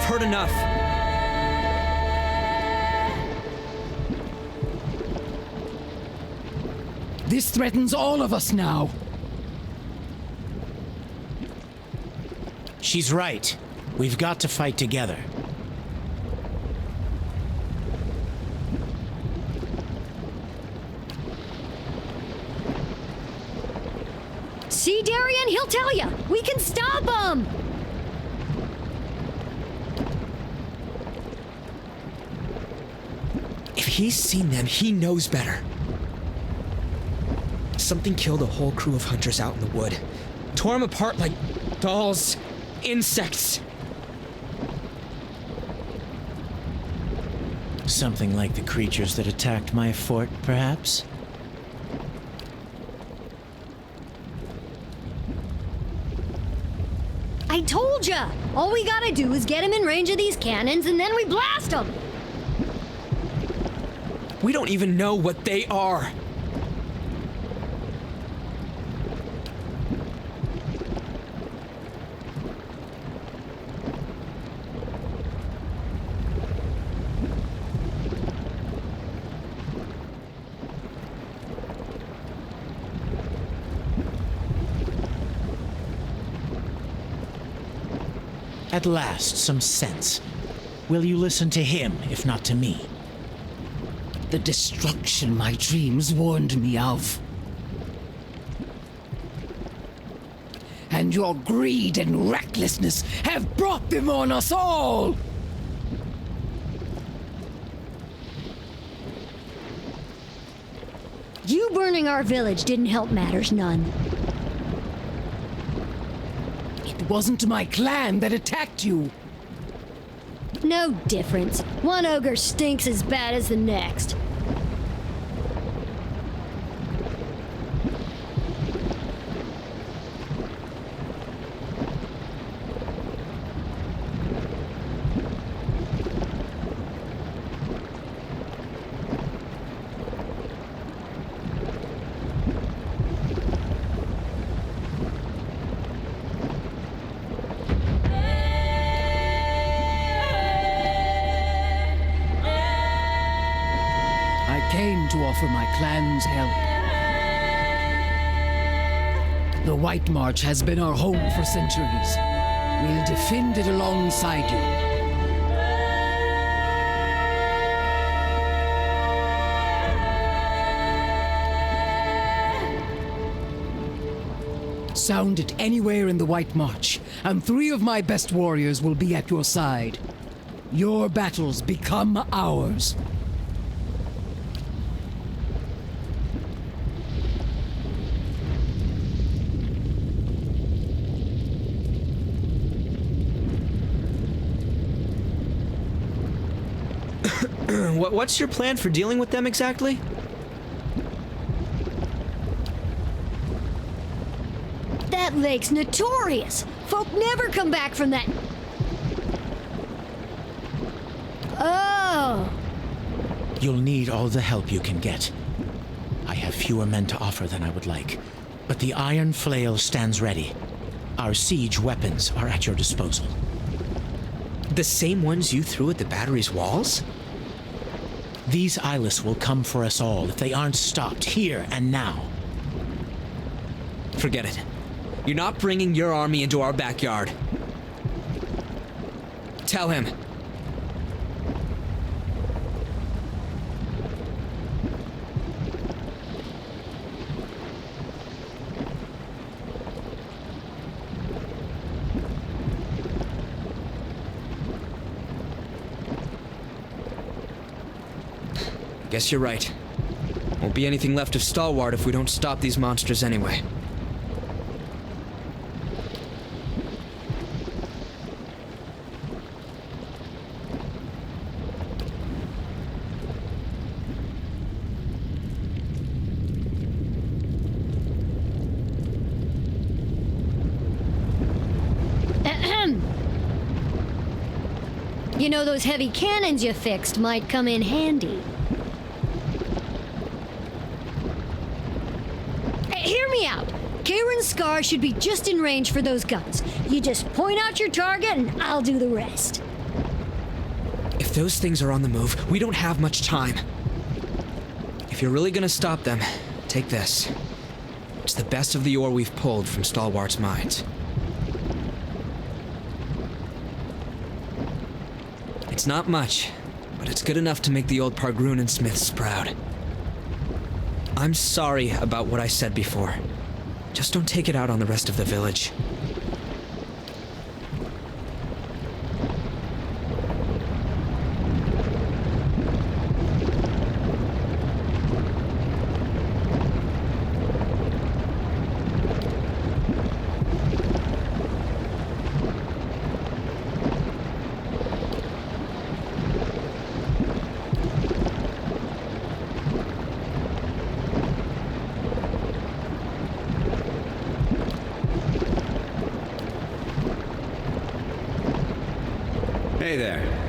heard enough. This threatens all of us now. She's right. We've got to fight together. See, Darian? He'll tell you. We can stop him! If he's seen them, he knows better. Something killed a whole crew of hunters out in the wood. Tore them apart like dolls, insects. Something like the creatures that attacked my fort, perhaps? I told ya! All we gotta do is get him in range of these cannons and then we blast him! We don't even know what they are. At last, some sense. Will you listen to him, if not to me? The destruction my dreams warned me of. And your greed and recklessness have brought them on us all! You burning our village didn't help matters none. It wasn't my clan that attacked you. No difference. One ogre stinks as bad as the next. Came to offer my clan's help. The White March has been our home for centuries. We'll defend it alongside you. Sound it anywhere in the White March, and 3 of my best warriors will be at your side. Your battles become ours. What's your plan for dealing with them exactly? That lake's notorious. Folk never come back from that. Oh. You'll need all the help you can get. I have fewer men to offer than I would like, but the iron flail stands ready. Our siege weapons are at your disposal. The same ones you threw at the battery's walls? These eyeless will come for us all if they aren't stopped here and now. Forget it. You're not bringing your army into our backyard. Tell him. Guess you're right. Won't be anything left of Stalwart if we don't stop these monsters anyway. You know, those heavy cannons you fixed might come in handy. Hear me out. Kieran's Scar should be just in range for those guns. You just point out your target and I'll do the rest. If those things are on the move, we don't have much time. If you're really gonna stop them, take this. It's the best of the ore we've pulled from Stalwart's mines. It's not much, but it's good enough to make the old Pargrunen smiths proud. I'm sorry about what I said before. Just don't take it out on the rest of the village. Hey there.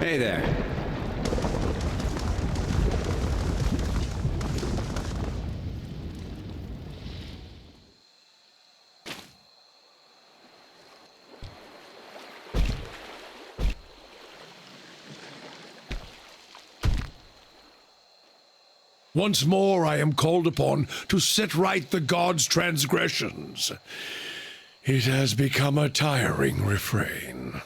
Hey there. Once more I am called upon to set right the gods' transgressions. It has become a tiring refrain.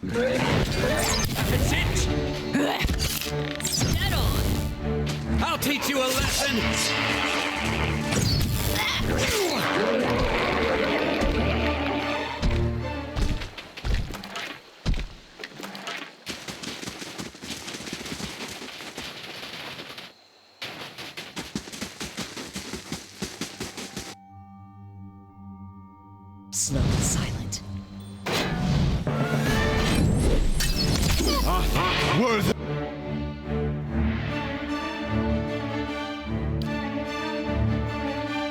That's it! Dead on! I'll teach you a lesson! slow and silent. Worth.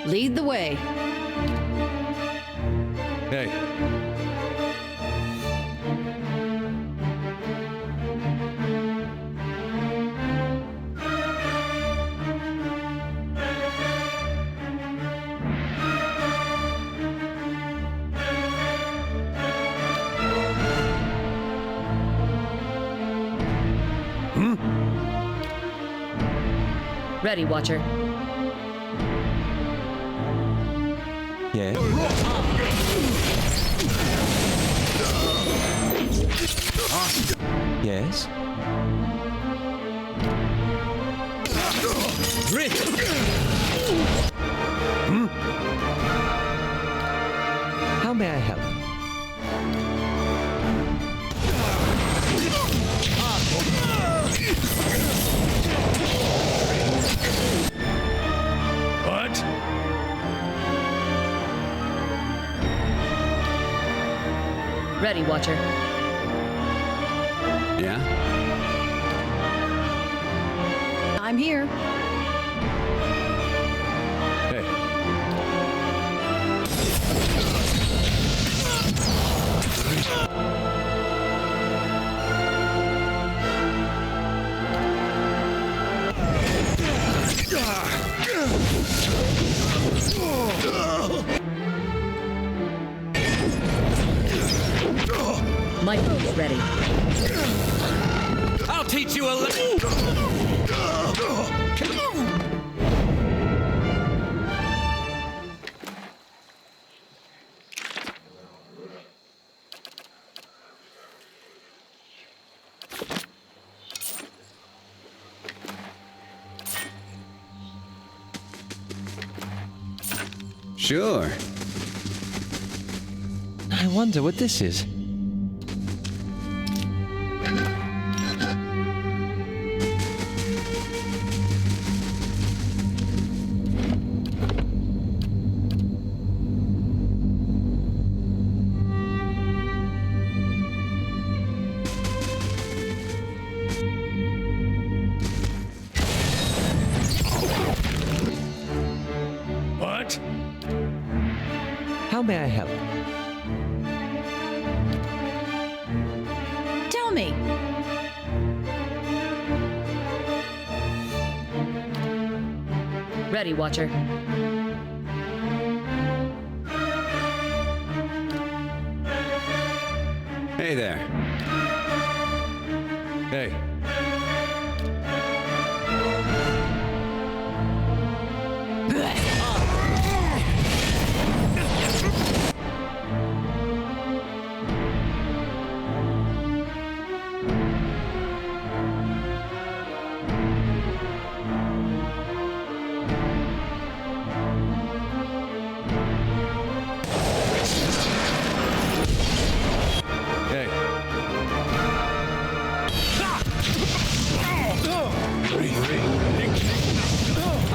Lead the way. Hey. Ready, Watcher. Yeah. Yes. Grit. How may I help? What? Ready, Watcher. Yeah? I'm here. Hey. My bow's ready. I'll teach you a lesson. Sure. I wonder what this is. What? How may I help? Tell me. Ready, Watcher. Hey there. Hey. Hey.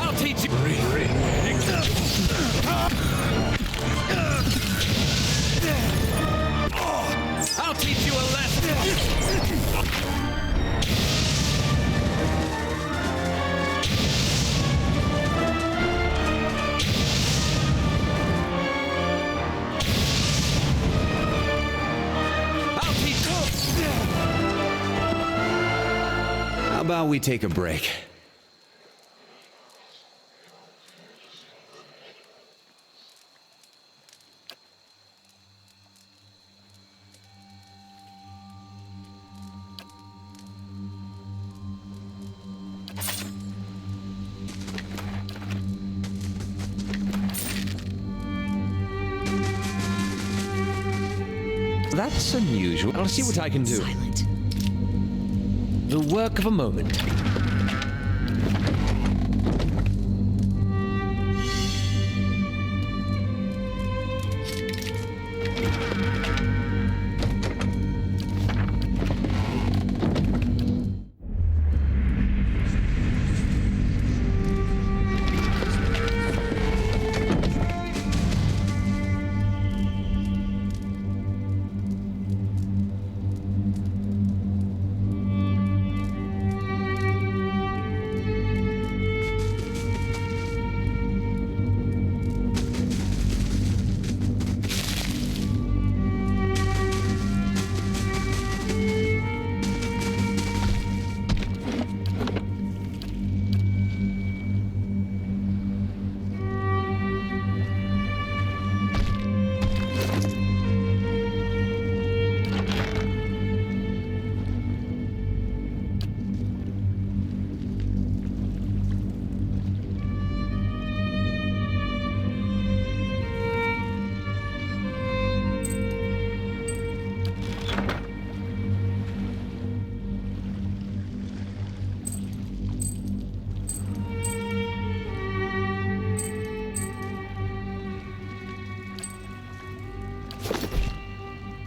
I'll teach you. I'll teach you a lesson. I'll teach you. How about we take a break? That's unusual. I'll see what I can do. Silent. The work of a moment.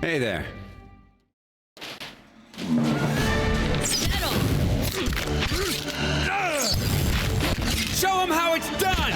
Hey there. Show him how it's done!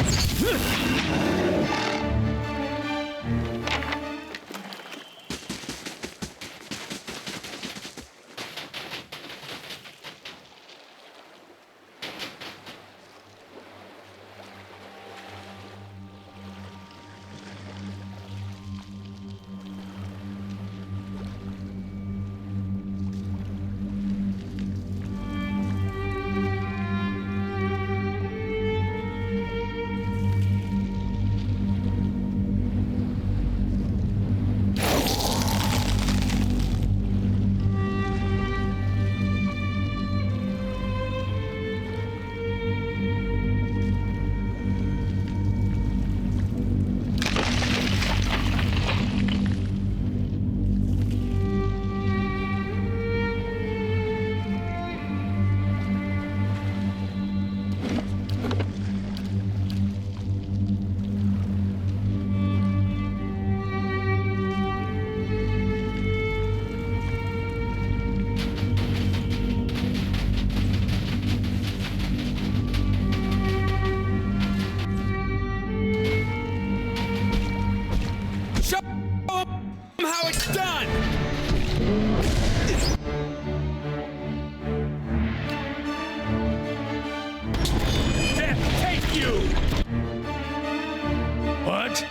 What?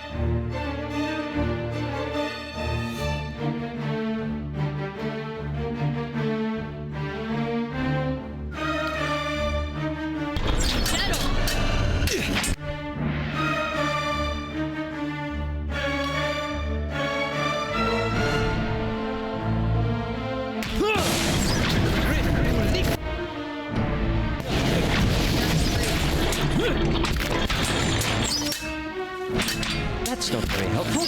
That's not very helpful.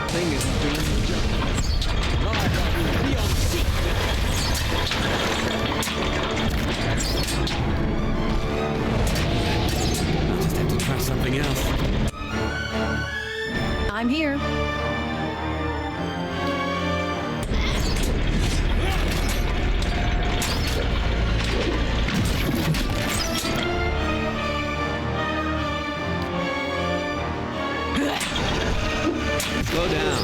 Thing isn't doing the job. Now I got you beyond seat. I'll just have to try something else. I'm here. Slow down.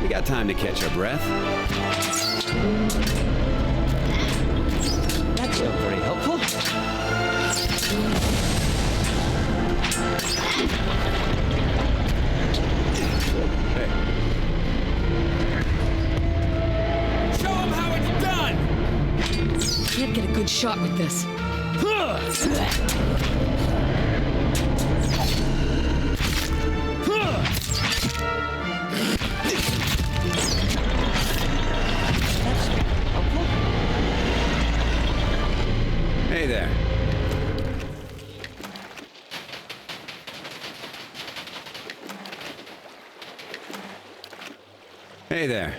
We got time to catch our breath. That's not very helpful. Hey. Show him how it's done! Can't get a good shot with this. Hey there. Hey there.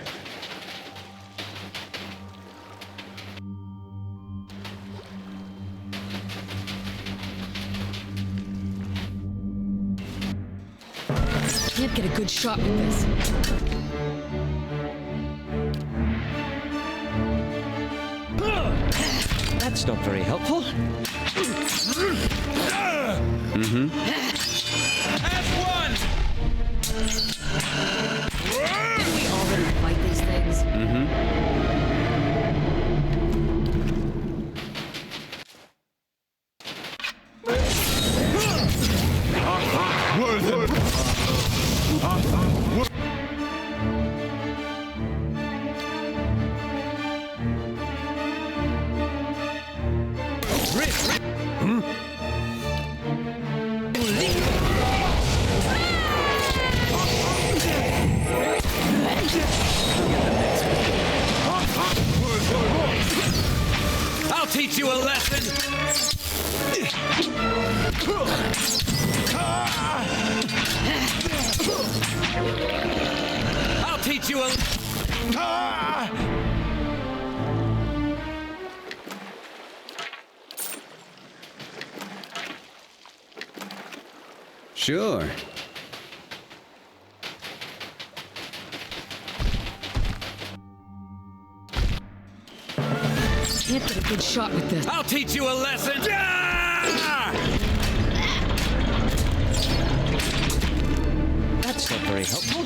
Can't get a good shot with this. That's not very helpful. Mm-hmm. That's one! Didn't we already fight these things? I'll teach you a lesson! I'll teach you a... Sure. Can't get a good shot with this. I'll teach you a lesson. That's not very helpful.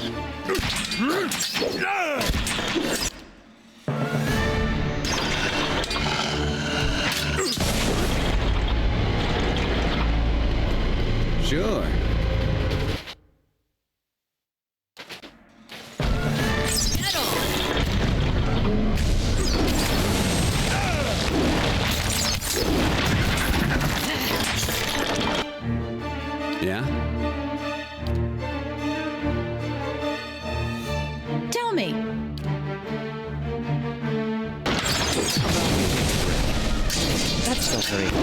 Sure. Yeah? Tell me. That's not very helpful.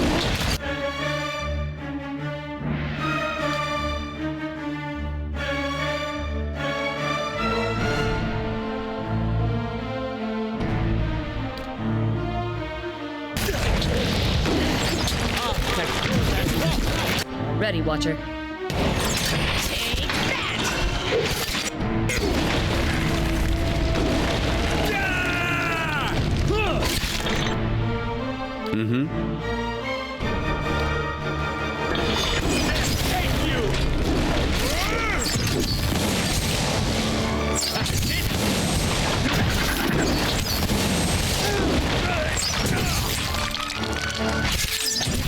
Ready, Watcher.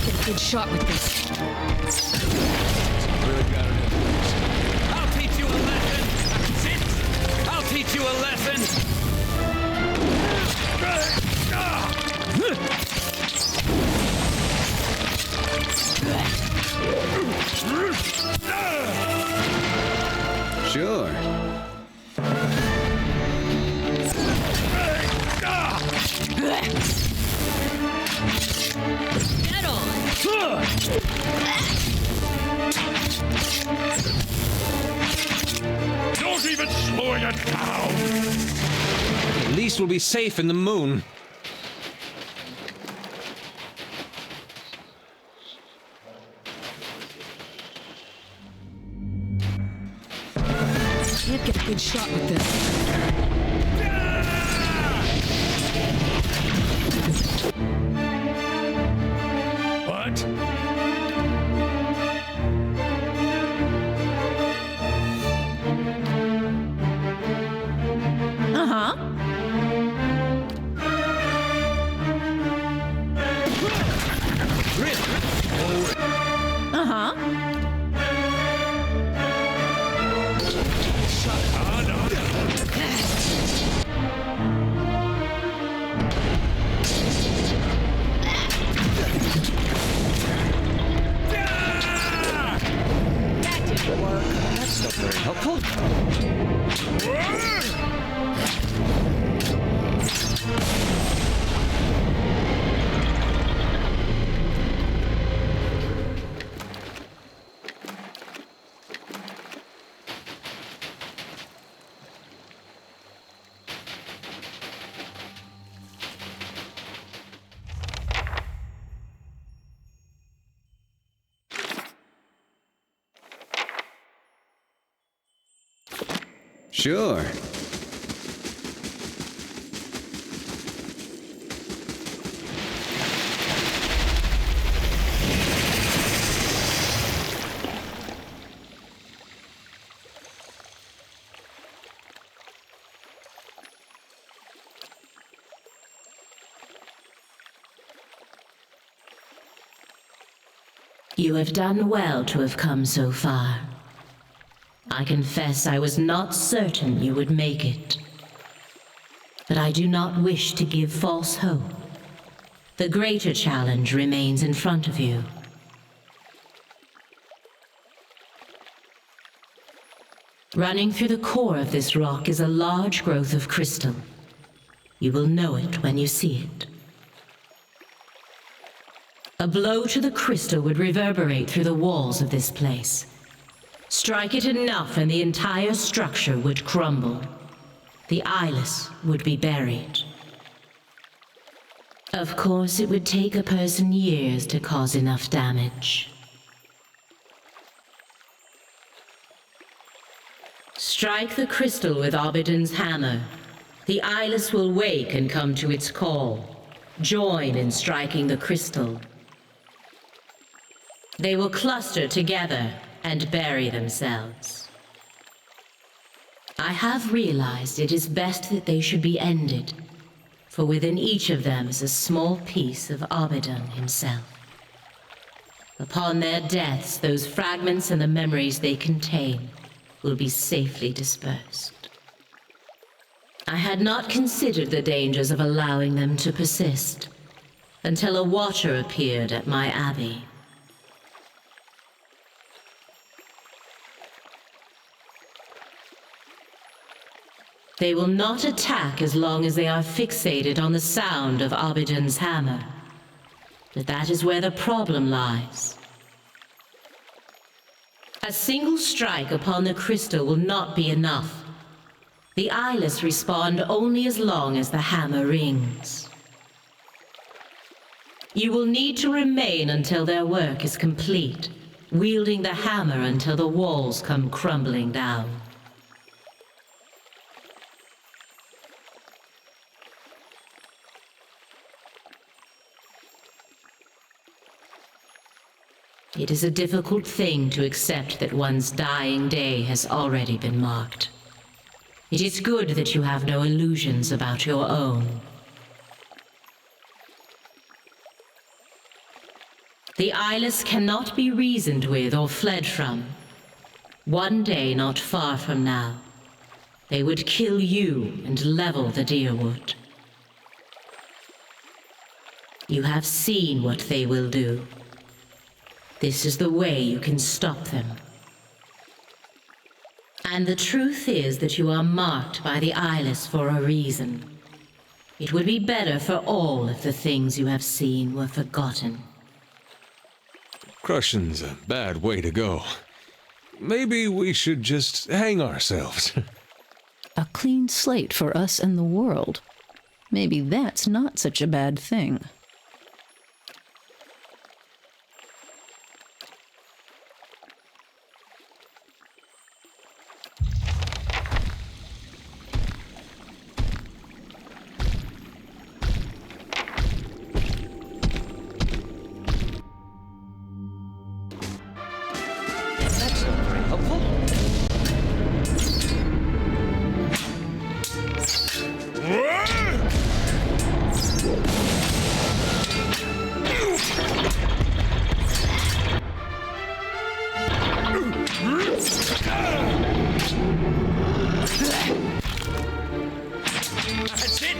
Get a good shot with this. I'll teach you a lesson. Sit. I'll teach you a lesson. Sure. Get on. Don't even slow it down! At least we'll be safe in the moon. Can't get a good shot with this. What? That's not very helpful. Sure. You have done well to have come so far. I confess I was not certain you would make it. But I do not wish to give false hope. The greater challenge remains in front of you. Running through the core of this rock is a large growth of crystal. You will know it when you see it. A blow to the crystal would reverberate through the walls of this place. Strike it enough and the entire structure would crumble. The eyeless would be buried. Of course, it would take a person years to cause enough damage. Strike the crystal with Obsidian's hammer. The eyeless will wake and come to its call. Join in striking the crystal. They will cluster together and bury themselves. I have realized it is best that they should be ended, for within each of them is a small piece of Obsidian himself. Upon their deaths, those fragments and the memories they contain will be safely dispersed. I had not considered the dangers of allowing them to persist until a watcher appeared at my abbey. They will not attack as long as they are fixated on the sound of Obsidian's hammer. But that is where the problem lies. A single strike upon the crystal will not be enough. The eyeless respond only as long as the hammer rings. You will need to remain until their work is complete, wielding the hammer until the walls come crumbling down. It is a difficult thing to accept that one's dying day has already been marked. It is good that you have no illusions about your own. The eyeless cannot be reasoned with or fled from. One day not far from now, they would kill you and level the Deerwood. You have seen what they will do. This is the way you can stop them. And the truth is that you are marked by the eyeless for a reason. It would be better for all if the things you have seen were forgotten. Crushing's a bad way to go. Maybe we should just hang ourselves. A clean slate for us and the world. Maybe that's not such a bad thing. That's it!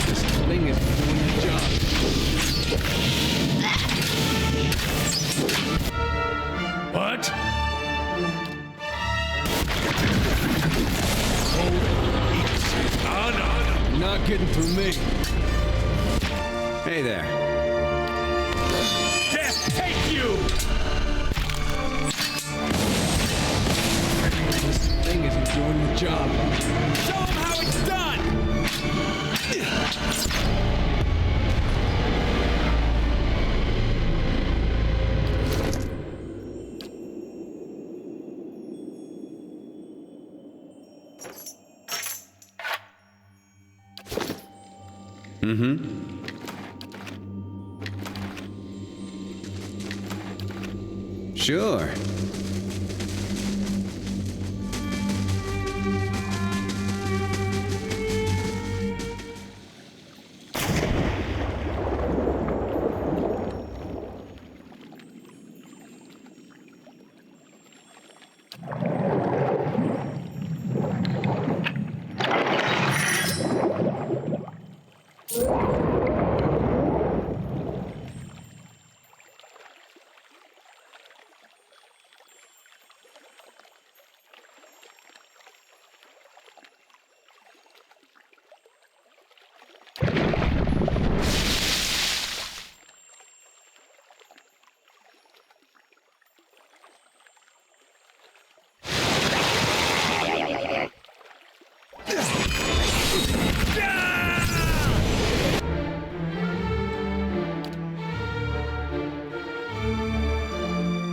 This thing is doing the job. What? Not getting through me. Hey there. Death, take you! This thing isn't doing the job. Show them how it's done! Sure.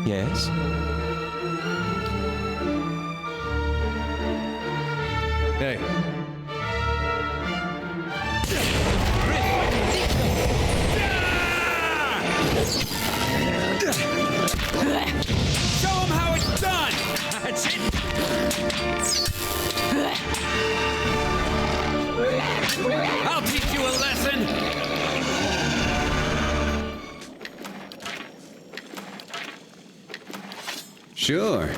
Yes? Hey. Show him how it's done! That's it! I'll teach you a lesson! Sure.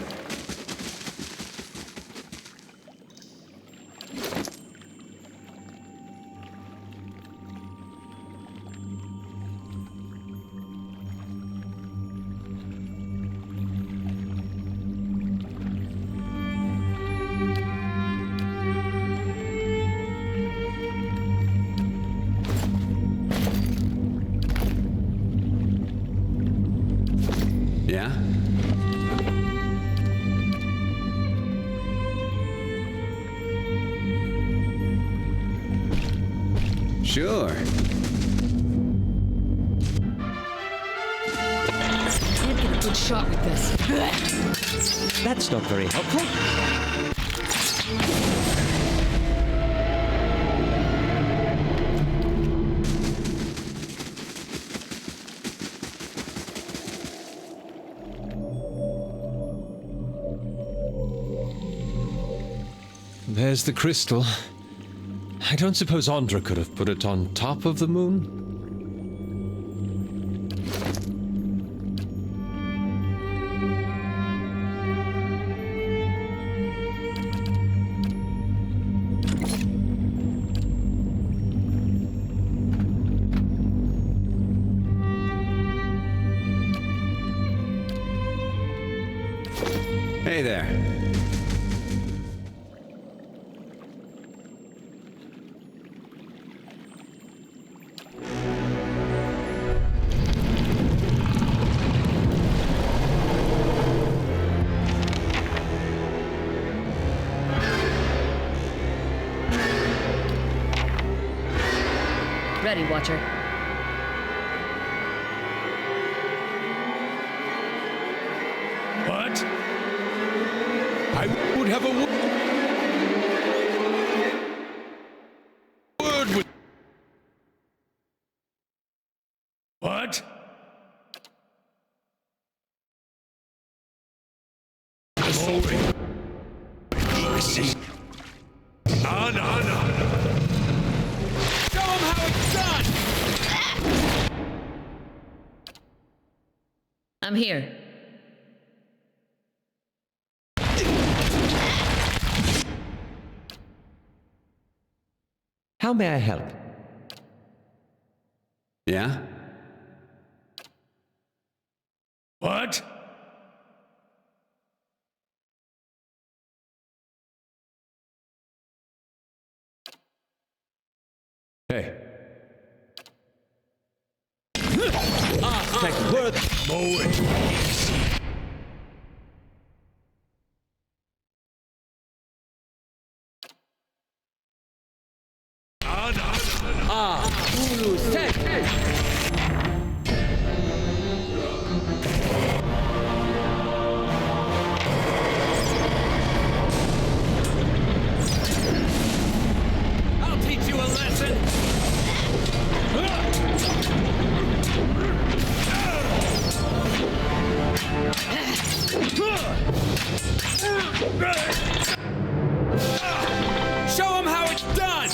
Yeah? Sure. Can't get a good shot with this. That's not very helpful. There's the crystal. I don't suppose Andra could have put it on top of the moon? Hey there. Ready, Watcher. What? I would have a word with... What? Sorry. Easy. No. Show him how it's done! I'm here. How may I help? Yeah? What? Hey. Like word. Mow it. Easy. I'll teach you a lesson! Show him how it's done!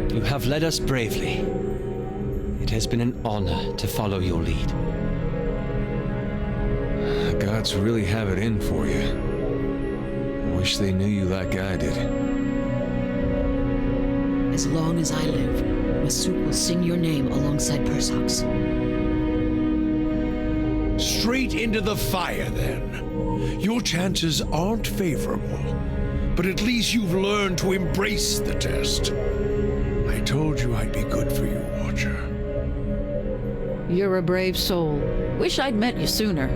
You have led us bravely. It has been an honor to follow your lead. gods really have it in for you. Wish they knew you like I did. As long as I live, Masuk will sing your name alongside Persok's. Straight into the fire, then. Your chances aren't favorable, but at least you've learned to embrace the test. I told you I'd be good for you, Watcher. You're a brave soul. Wish I'd met you sooner.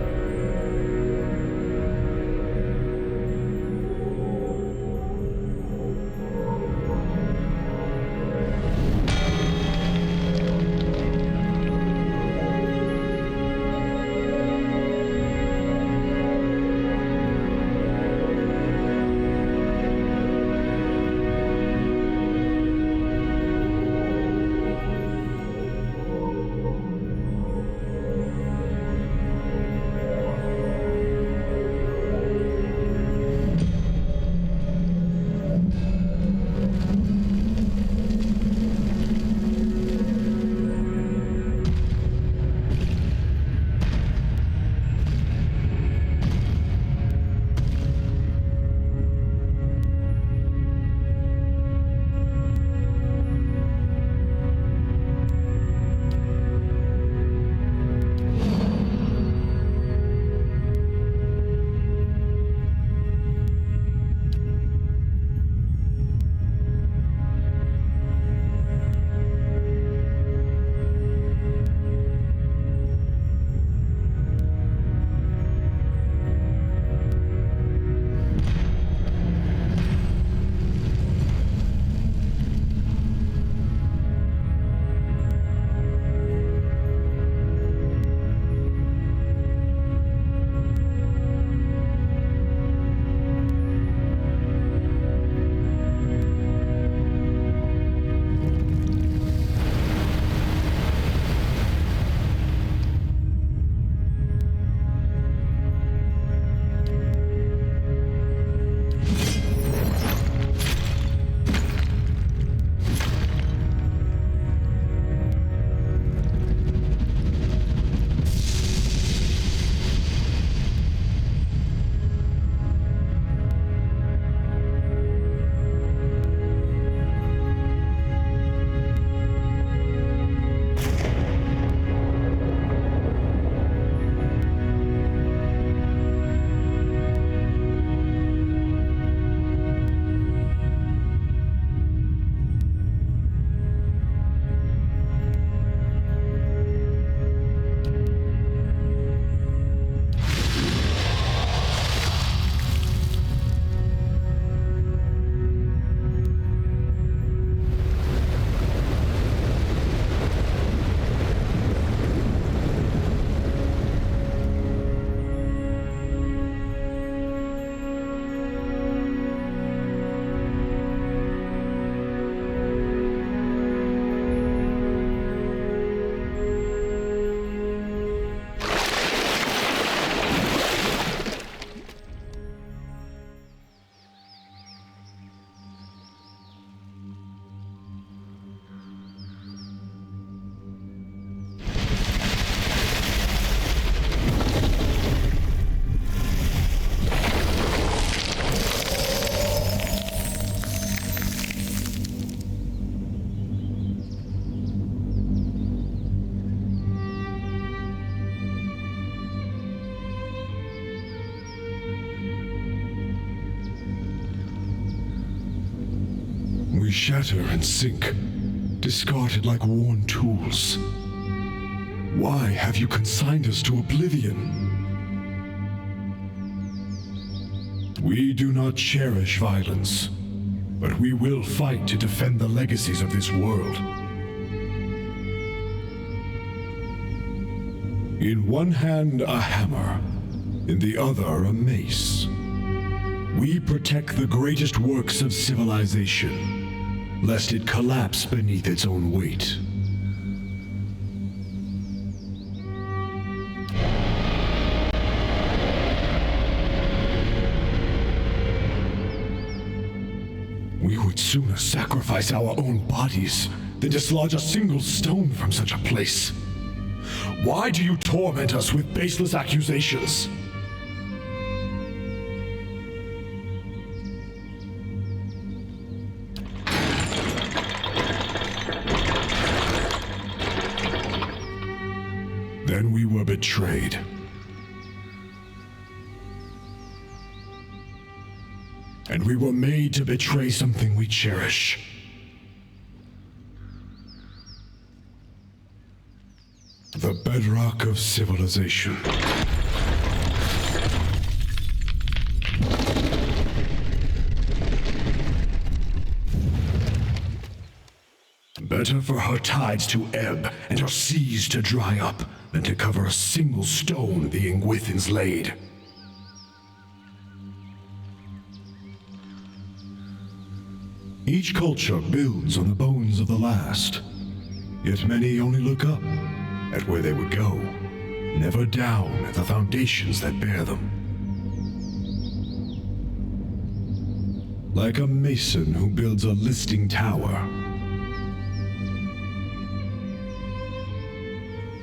We shatter and sink, discarded like worn tools. Why have you consigned us to oblivion? We do not cherish violence, but we will fight to defend the legacies of this world. In one hand, a hammer, in the other, a mace. We protect the greatest works of civilization, lest it collapse beneath its own weight. We would sooner sacrifice our own bodies than dislodge a single stone from such a place. Why do you torment us with baseless accusations? Then we were betrayed. And we were made to betray something we cherish. The bedrock of civilization. Better for her tides to ebb and her seas to dry up than to cover a single stone the Ingwithans laid. Each culture builds on the bones of the last, yet many only look up at where they would go, never down at the foundations that bear them. Like a mason who builds a listing tower.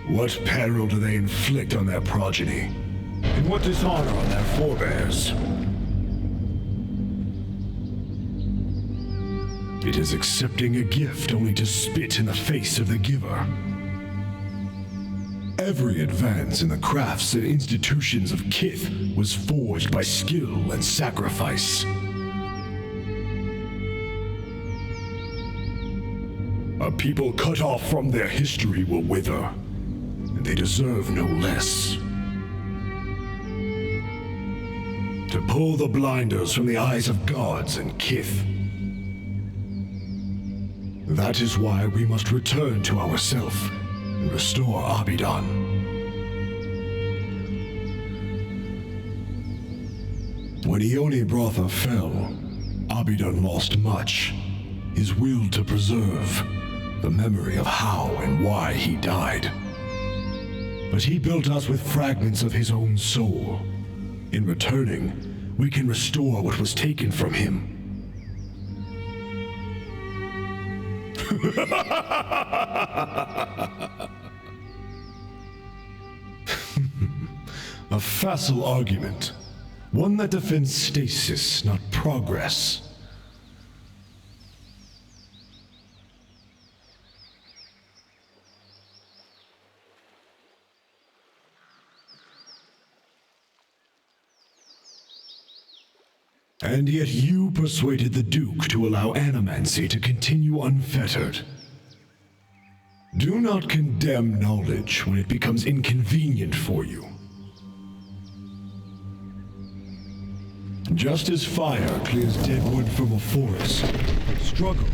What peril do they inflict on their progeny? And what dishonor on their forebears? It is accepting a gift only to spit in the face of the giver. Every advance in the crafts and institutions of Kith was forged by skill and sacrifice. A people cut off from their history will wither, and they deserve no less. To pull the blinders from the eyes of gods and Kith. That is why we must return to ourself and restore Abidan. When Ione Brotha fell, Abidan lost much. His will to preserve, the memory of how and why he died. But he built us with fragments of his own soul. In returning, we can restore what was taken from him. A facile argument. One that defends stasis, not progress. And yet you persuaded the Duke to allow animancy to continue unfettered. Do not condemn knowledge when it becomes inconvenient for you. Just as fire clears dead wood from a forest, struggle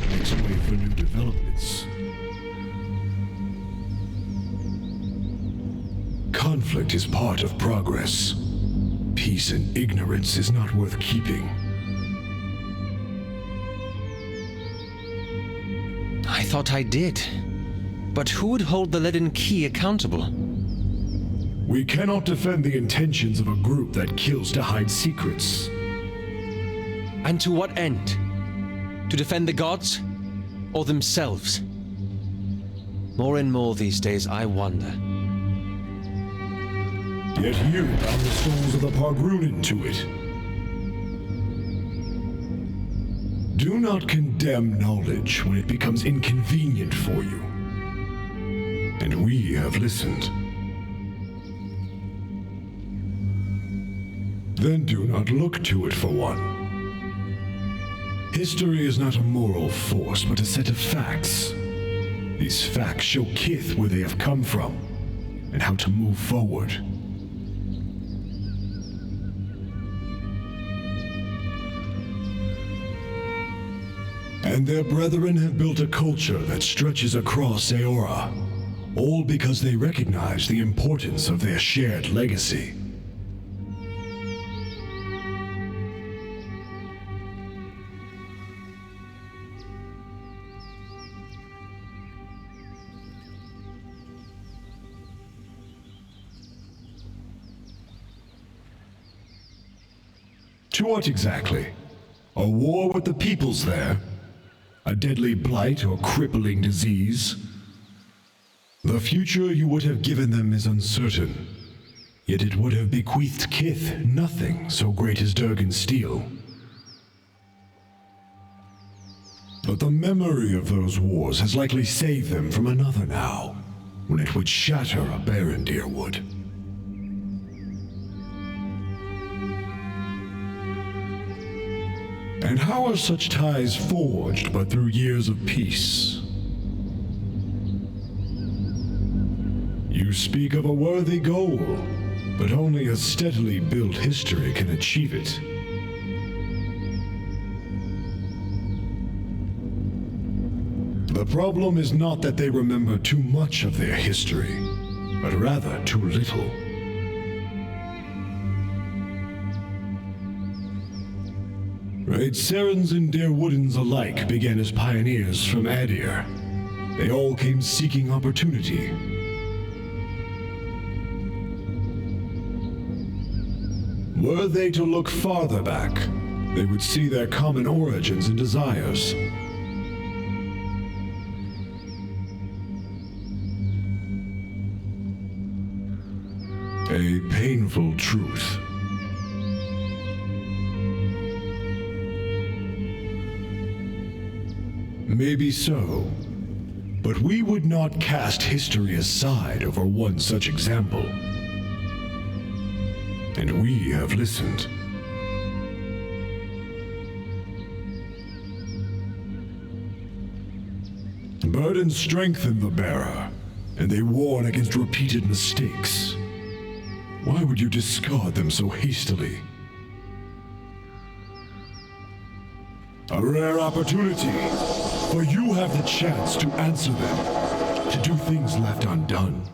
makes way for new developments. Conflict is part of progress. Peace and ignorance is not worth keeping. I thought I did. But who would hold the leaden key accountable? We cannot defend the intentions of a group that kills to hide secrets. And to what end? To defend the gods? Or themselves? More and more these days, I wonder. Yet you bound the souls of the Pargrunin to it. Do not condemn knowledge when it becomes inconvenient for you. And we have listened. Then do not look to it for one. History is not a moral force, but a set of facts. These facts show Kith where they have come from, and how to move forward. And their brethren have built a culture that stretches across Aora, all because they recognize the importance of their shared legacy. To what exactly? A war with the peoples there? A deadly blight or crippling disease? The future you would have given them is uncertain, yet it would have bequeathed Kith nothing so great as Durgan's steel. But the memory of those wars has likely saved them from another now. when it would shatter a barren deer wood. And how are such ties forged but through years of peace? You speak of a worthy goal, but only a steadily built history can achieve it. The problem is not that they remember too much of their history, but rather too little. Great Serens and Deerwoodens alike began as pioneers from Adir. They all came seeking opportunity. Were they to look farther back, they would see their common origins and desires. A painful truth. Maybe so, but we would not cast history aside over one such example. And we have listened. Burdens strengthen the bearer, and they warn against repeated mistakes. Why would you discard them so hastily? A rare opportunity, for you have the chance to answer them, to do things left undone.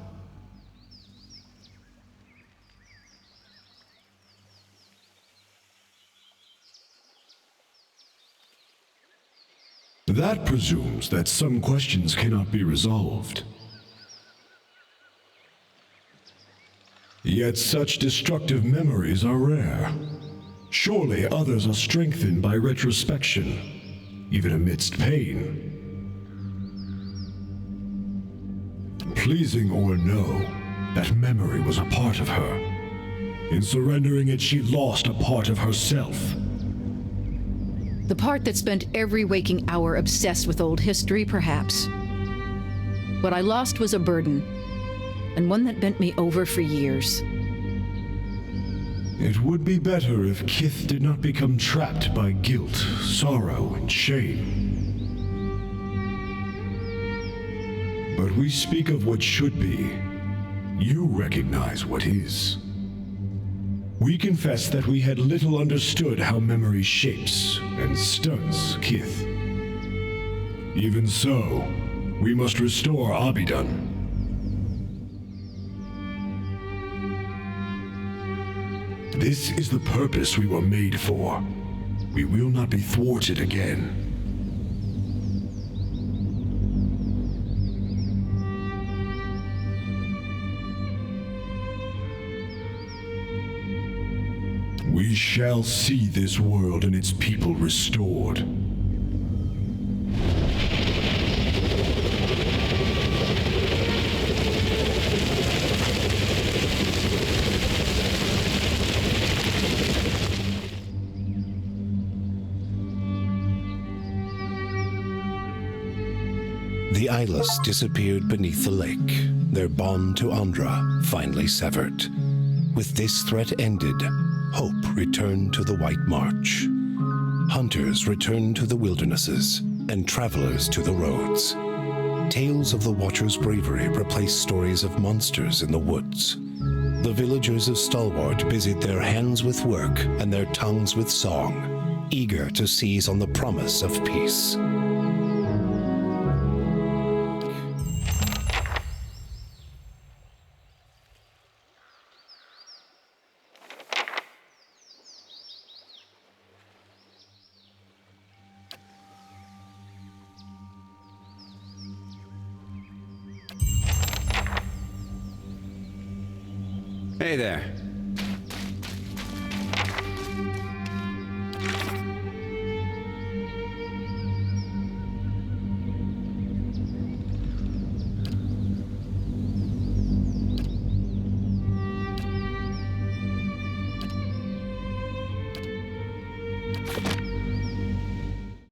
That presumes that some questions cannot be resolved. Yet such destructive memories are rare. Surely others are strengthened by retrospection, even amidst pain. Pleasing or no, that memory was a part of her. In surrendering it, she lost a part of herself. The part that spent every waking hour obsessed with old history, perhaps. What I lost was a burden, and one that bent me over for years. It would be better if Kith did not become trapped by guilt, sorrow, and shame. But we speak of what should be. You recognize what is. We confess that we had little understood how memory shapes and stunts Kith. Even so, we must restore Abidan. This is the purpose we were made for. We will not be thwarted again. We shall see this world and its people restored. The Eyeless disappeared beneath the lake, their bond to Andra finally severed. With this threat ended, hope returned to the White March. Hunters returned to the wildernesses, and travelers to the roads. Tales of the Watcher's bravery replaced stories of monsters in the woods. The villagers of Stalwart busied their hands with work and their tongues with song, eager to seize on the promise of peace. Hey there.